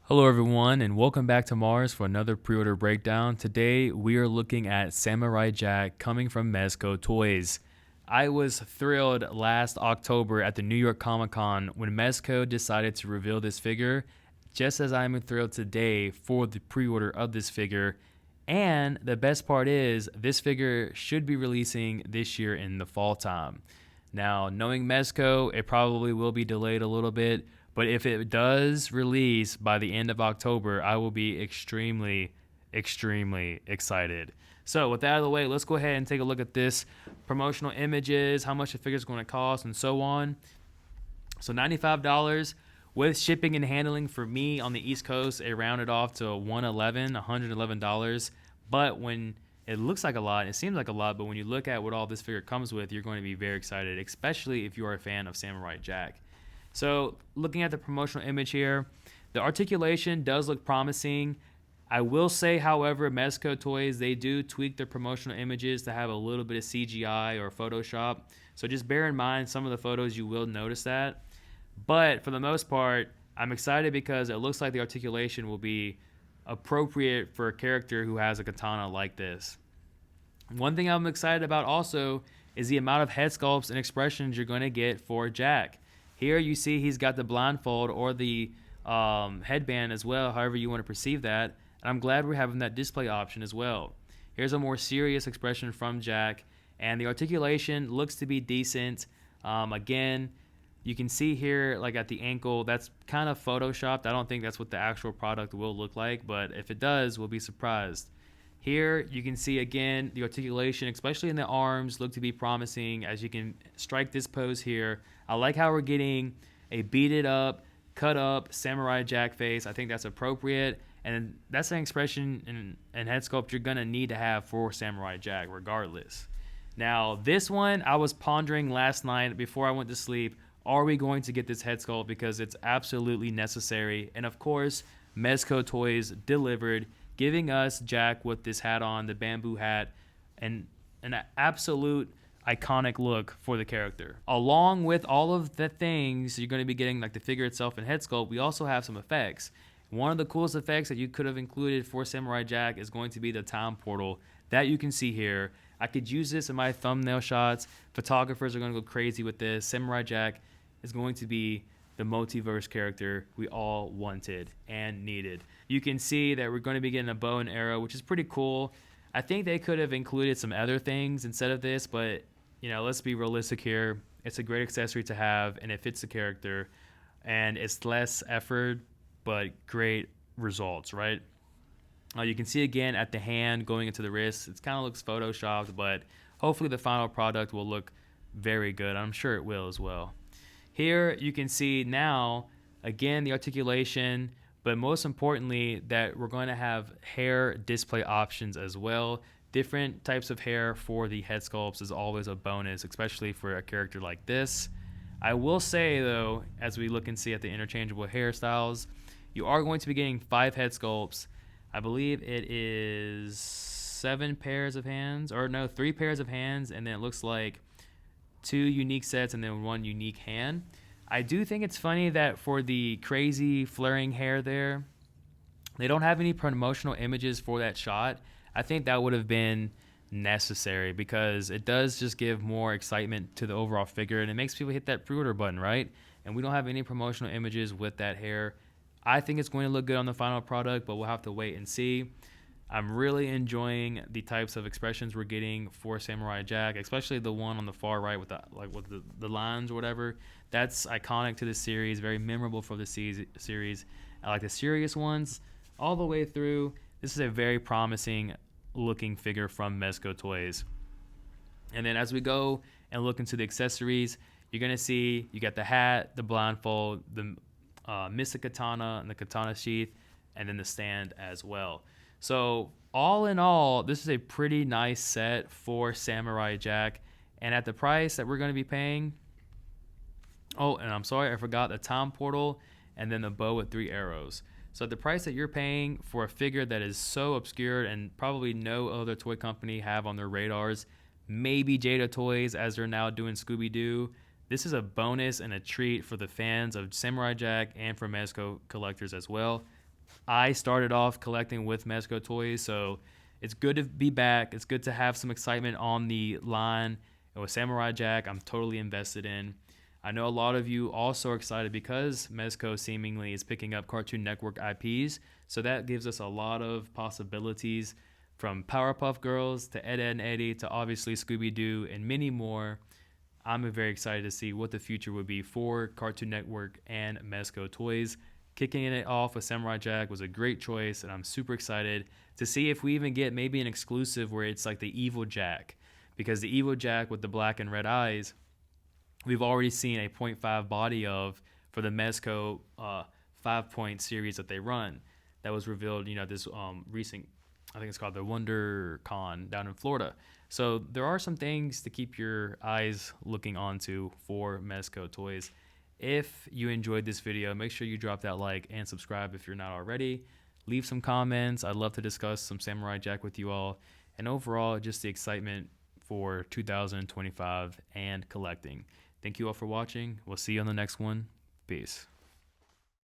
Hello everyone and welcome back to Mars for another pre-order breakdown. Today we are looking at Samurai Jack coming from MEZCO Toys. I was thrilled last October at the New York Comic Con when MEZCO decided to reveal this figure, just as I am thrilled today for the pre-order of this figure. And the best part is this figure should be releasing this year in the fall time. Now, knowing MEZCO, it probably will be delayed a little bit, but if it does release by the end of October, I will be extremely excited. So with that out of the way, let's go ahead and take a look at this promotional images, how much the figure is going to cost, and so on. So $95 with shipping and handling for me on the East Coast, it rounded off to $111. But when it looks like a lot, it seems like a lot, but when you look at what all this figure comes with, you're going to be very excited, especially if you are a fan of Samurai Jack. So looking at the promotional image here, the articulation does look promising. I will say, however, MEZCO Toys, they do tweak their promotional images to have a little bit of CGI or Photoshop. So just bear in mind some of the photos you will notice that. But for the most part, I'm excited because it looks like the articulation will be appropriate for a character who has a katana like this. One thing I'm excited about also is the amount of head sculpts and expressions you're going to get for Jack. Here you see he's got the blindfold or the headband as well, however you want to perceive that. And I'm glad we're having that display option as well. Here's a more serious expression from Jack, and the articulation looks to be decent. Again, you can see here, like at the ankle, that's kind of photoshopped. I don't think that's what the actual product will look like, but if it does, we'll be surprised. Here you can see again the articulation, especially in the arms, look to be promising as you can strike this pose here. I like how we're getting a beaded up, cut up Samurai Jack face. I think that's appropriate, and that's an expression and head sculpt you're gonna need to have for Samurai Jack regardless. Now this one I was pondering last night before I went to sleep. Are we going to get this head sculpt, because it's absolutely necessary? And of course MEZCO Toys delivered, giving us Jack with this hat on, the bamboo hat, and an absolute iconic look for the character. Along with all of the things you're going to be getting, like the figure itself and head sculpt, we also have some effects. One of the coolest effects that you could have included for Samurai Jack is going to be the time portal that you can see here. I could use this in my thumbnail shots. Photographers are going to go crazy with this. Samurai Jack is going to be the multiverse character we all wanted and needed. You can see that we're going to be getting a bow and arrow, which is pretty cool. I think they could have included some other things instead of this, but you know, let's be realistic here. It's a great accessory to have, and it fits the character, and it's less effort, but great results, right? You can see again at the hand going into the wrist. It kind of looks photoshopped, but hopefully the final product will look very good. I'm sure it will as well. Here you can see now, again, the articulation, but most importantly that we're going to have hair display options as well. Different types of hair for the head sculpts is always a bonus, especially for a character like this. I will say though, as we look and see at the interchangeable hairstyles, you are going to be getting 5 head sculpts. I believe it is 7 pairs of hands, or no, 3 pairs of hands, and then it looks like 2 unique sets and then 1 unique hand. I do think it's funny that for the crazy flaring hair there, they don't have any promotional images for that shot. I think that would have been necessary because it does just give more excitement to the overall figure, and it makes people hit that pre-order button, right? And we don't have any promotional images with that hair. I think it's going to look good on the final product, but we'll have to wait and see. I'm really enjoying the types of expressions we're getting for Samurai Jack, especially the one on the far right with the lines or whatever. That's iconic to the series, very memorable for the series. I like the serious ones all the way through. This is a very promising looking figure from MEZCO Toys. And then as we go and look into the accessories, you're going to see you got the hat, the blindfold, the Mystic Katana and the katana sheath, and then the stand as well. So all in all, this is a pretty nice set for Samurai Jack. And at the price that we're going to be paying, oh, and I'm sorry, I forgot the time portal and then the bow with 3 arrows. So at the price that you're paying for a figure that is so obscure and probably no other toy company have on their radars, maybe Jada Toys as they're now doing Scooby-Doo, this is a bonus and a treat for the fans of Samurai Jack and for MEZCO collectors as well. I started off collecting with MEZCO Toys, so it's good to be back. It's good to have some excitement on the line. And with Samurai Jack, I'm totally invested in. I know a lot of you also are excited because MEZCO seemingly is picking up Cartoon Network IPs, so that gives us a lot of possibilities from Powerpuff Girls to Ed, Edd n Eddy to obviously Scooby Doo and many more. I'm very excited to see what the future would be for Cartoon Network and MEZCO Toys. Kicking it off with Samurai Jack was a great choice, and I'm super excited to see if we even get maybe an exclusive where it's like the evil Jack. Because the evil Jack with the black and red eyes, we've already seen a .5 body of for the MEZCO 5-point series that they run. That was revealed, this recent, I think it's called the Wonder Con down in Florida. So there are some things to keep your eyes looking onto for MEZCO Toys. If you enjoyed this video, make sure you drop that like and subscribe if you're not already. Leave some comments. I'd love to discuss some Samurai Jack with you all. And overall, just the excitement for 2025 and collecting. Thank you all for watching. We'll see you on the next one. Peace.